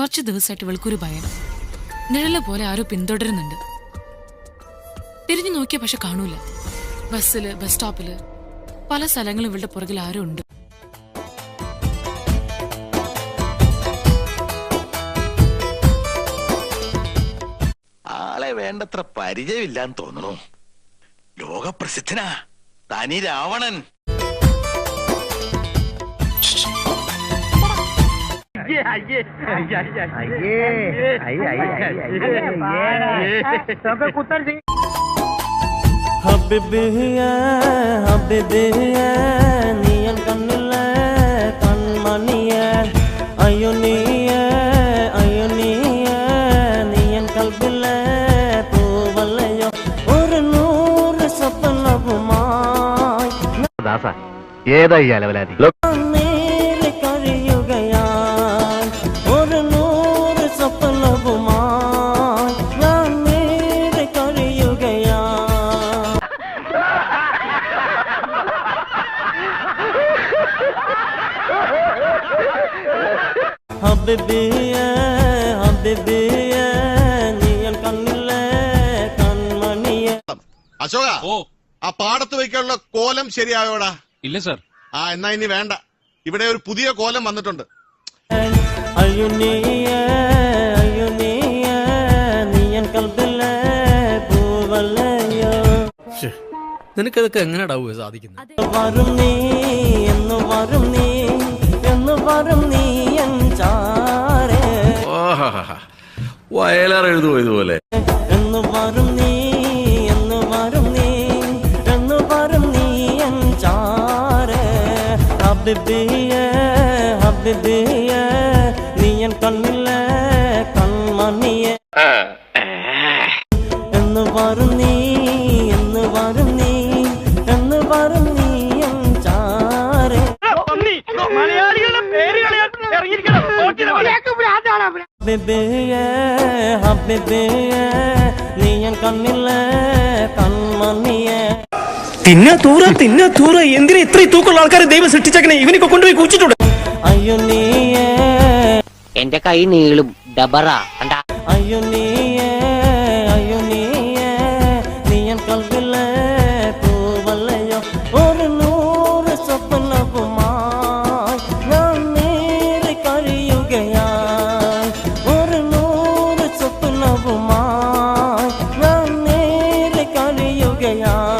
കുറച്ചു ദിവസമായിട്ട് ഇവൾക്കൊരു ഭയം. നിഴല് പോലെ ആരോ പിന്തുടരുന്നുണ്ട്. തിരിഞ്ഞു നോക്കിയ പക്ഷെ കാണൂല. ബസ്സില്, ബസ് സ്റ്റോപ്പില്, പല സ്ഥലങ്ങളും ഇവളുടെ പുറകിൽ ആരോ ഉണ്ട്. ആളെ വേണ്ടത്ര പരിചയമില്ലാന്ന് തോന്നുന്നു. ലോകപ്രസിദ്ധനാ തനി രാവണൻ. നീയൻ കണ്ണിലെ കൺമണിയ അയ്യോ നീയൻ കൽബിലെ പൂവല്ലയോ ഒരു 100 സ്വപ്നവുമായി ദാസ ഏതായി അലവലാതി നേരെ കഴിയുകയായി ഒരു 100 സ്വപ്നവുമായി ഞാൻ നേരെ കഴിയുകയായി നീയൻ കണ്ണിലെ കൺമണിയെ. അശോക, ആ പാടത്ത് വയ്ക്കാനുള്ള കോലം ശരിയായോടാ? ഇല്ല സർ. എന്നാ ഇനി വേണ്ട. ഇവിടെ ഒരു പുതിയ കോലം വന്നിട്ടുണ്ട്. അയ്യോ നീയൻ കൽബിലെ പൂവല്ലയോ. നിനക്കതൊക്കെ എങ്ങനെയാടാവുക സാധിക്കുന്നത്? വരും നീ എന്ന് വരും നീ എന്ന് വരും നീ എൻ ചാരേ. വയലാർ എഴുതുമോ ഇതുപോലെ? എന്ന് വരും നീ എന്ന് വരും നീ എന്ന് വരും നീ എൻ ചാരേ. ഹബീബിയേ നീ എൻ കണ്ണിലെ കൺമണിയെ എന്ന് വരും നീ എന്ന് വരും നീ എന്ന് വരും നീ എൻ ചാരേ. ഹബീബിയേ നീ എൻ കണ്ണിലെ കൺമണിയെ. തിന്നാ തൂറ എന്തിനാ ഇത്രയും തൂക്കമുള്ള ആൾക്കാരെ ദൈവം സൃഷ്ടിച്ചേക്കണേ? ഇവനൊക്കെ കൊണ്ടുപോയി കുഴിച്ചിട്ടുണ്ട്. അയ്യോ നീയേ എന്റെ കൈ നീളും ഡബറ കണ്ടാ. അയ്യോ നീയേ നീയൻ കൽബിലെ പൂവല്ലയോ ഒരു 100 സ്വപ്നവുമായി ഞാൻ നേരെ കഴിയുകയായി ഒരു 100 സ്വപ്നവുമായി ഞാൻ നേരെ കഴിയുകയായി.